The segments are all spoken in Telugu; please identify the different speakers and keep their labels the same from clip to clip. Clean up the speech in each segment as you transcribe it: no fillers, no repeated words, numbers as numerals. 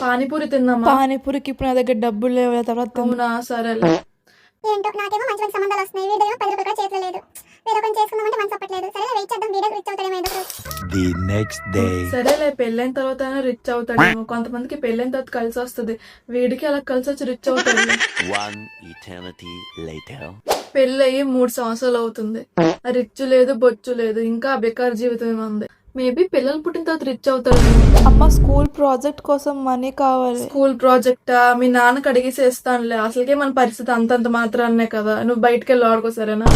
Speaker 1: పానీపూరి తిందామా?
Speaker 2: పానీపూరికి ఇప్పుడు నా దగ్గర డబ్బులు లేవు, తర్వాత తిందాం.
Speaker 1: అవునా, సరేలే.
Speaker 3: ఏంటో నాకేమో మంచి మంచి సంబంధాలు వస్తున్నాయి, వీడియో 10 రూపాయలు చేతిలో లేదు. వేరే ఒకరిని చేసుకుందామంటే మనసు అప్పట్లేదు. సరే వెయిట్ చేద్దాం, వీడియో రిచ్ అవుతాడేమో ఏదో రోజు.
Speaker 4: The next day.
Speaker 1: సరేలే, పెళ్ళైన తర్వాత రిచ్ అవుతాడేమో. కొంతమందికి పెళ్ళైన తర్వాత కలిసి వస్తుంది, వీడికి అలా కలిసి వచ్చి రిచ్ అవుతాడు.
Speaker 4: One eternity later.
Speaker 1: పెళ్ళయి 3 సంవత్సరాలు అవుతుంది, రిచ్ లేదు బొచ్చు లేదు, ఇంకా బెకార్ జీవితం ఉంది. మేబీ పిల్లలు పుట్టిన తర్వాత రిచ్ అవుతాడు.
Speaker 2: అమ్మ స్కూల్ ప్రాజెక్ట్ కోసం మనీ కావాలి.
Speaker 1: స్కూల్ ప్రాజెక్టా? మీ నాన్నకి అడిగేసి ఇస్తానులే. అసలుకే మన పరిస్థితి అంతంత మాత్రాన్నే కదా, నువ్వు బయటకు వెళ్ళి ఆడుకో సరేనా?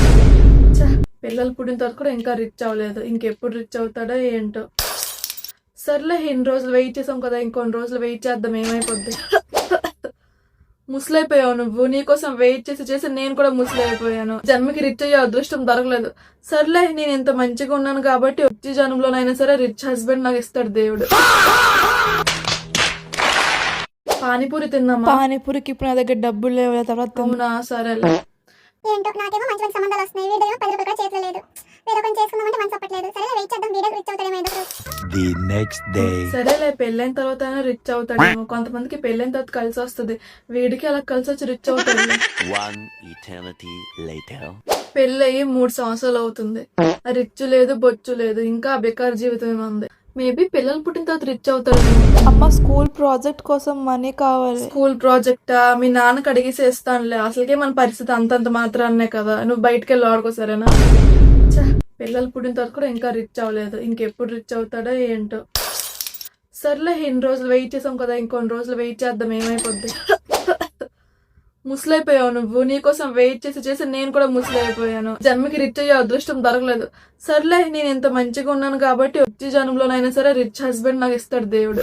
Speaker 1: పిల్లలు పుట్టిన తర్వాత కూడా ఇంకా రిచ్ అవ్వలేదు, ఇంకెప్పుడు రిచ్ అవుతాడో ఏంటో. సర్లే, ఇన్ని రోజులు వెయిట్ చేసాం కదా, ఇంకొన్ని రోజులు వెయిట్ చేద్దాం, ఏమైపోద్ది. ముసలైపోయావు నువ్వు, నీకోసం వెయిట్ చేసి చేసి నేను కూడా ముసలైపోయాను. జన్మకి రిచ్ అయ్యే అదృష్టం దొరకలేదు. సర్లే, నేను ఇంత మంచిగా ఉన్నాను కాబట్టి వచ్చే జన్మలోనైనా సరే రిచ్ హస్బెండ్ నాకు ఇస్తాడు దేవుడు. పానీపూరి తిందామా?
Speaker 2: పానీపూరికి ఇప్పుడు నా దగ్గర డబ్బులు లేవు, తర్వాత తిందాం.
Speaker 1: అవునా, సరేలే.
Speaker 3: ఏంటో నాకేమో మంచి మంచి సంబంధాలు వస్తున్నాయి, వీడియో 10 రూపాయలు చేతిలో లేదు. వేరే ఒకరిని చేసుకుందామంటే మనసు అప్పట్లేదు. సరే వెయిట్ చేద్దాం, వీడియో రిచ్ అవుతాడేమో ఏదో రోజు.
Speaker 4: The next day.
Speaker 1: సరేలే, పెళ్ళైన తర్వాత రిచ్ అవుతాడేమో. కొంతమందికి పెళ్ళైన తర్వాత కలిసి వస్తుంది, వీడికి అలా కలిసి వచ్చి రిచ్ అవుతాడు.
Speaker 4: One eternity later.
Speaker 1: పెళ్ళయి 3 సంవత్సరాలు అవుతుంది, రిచ్ లేదు బొచ్చు లేదు, ఇంకా బెకార్ జీవితం ఉంది. మేబీ పిల్లలు పుట్టిన తర్వాత రిచ్ అవుతాడు.
Speaker 2: అమ్మ స్కూల్ ప్రాజెక్ట్ కోసం మనీ కావాలి.
Speaker 1: స్కూల్ ప్రాజెక్టా? మీ నాన్నకి అడిగేసి ఇస్తానులే. అసలుకే మన పరిస్థితి అంతంత మాత్రాన్నే కదా, నువ్వు బయటకు వెళ్ళి ఆడుకో సరేనా? పిల్లలు పుట్టిన తర్వాత కూడా ఇంకా రిచ్ అవ్వలేదు, ఇంకెప్పుడు రిచ్ అవుతాడో ఏంటో. సర్లే, ఇన్ని రోజులు వెయిట్ చేసాం కదా, ఇంకొన్ని రోజులు వెయిట్ చేద్దాం, ఏమైపోద్ది. ముసలైపోయావు నువ్వు, నీకోసం వెయిట్ చేసి చేసి నేను కూడా ముసలైపోయాను. జన్మకి రిచ్ అయ్యే అదృష్టం దొరకలేదు. సర్లే, నేను ఇంత మంచిగా ఉన్నాను కాబట్టి వచ్చే జన్మలోనైనా సరే రిచ్ హస్బెండ్ నాకు ఇస్తాడు దేవుడు.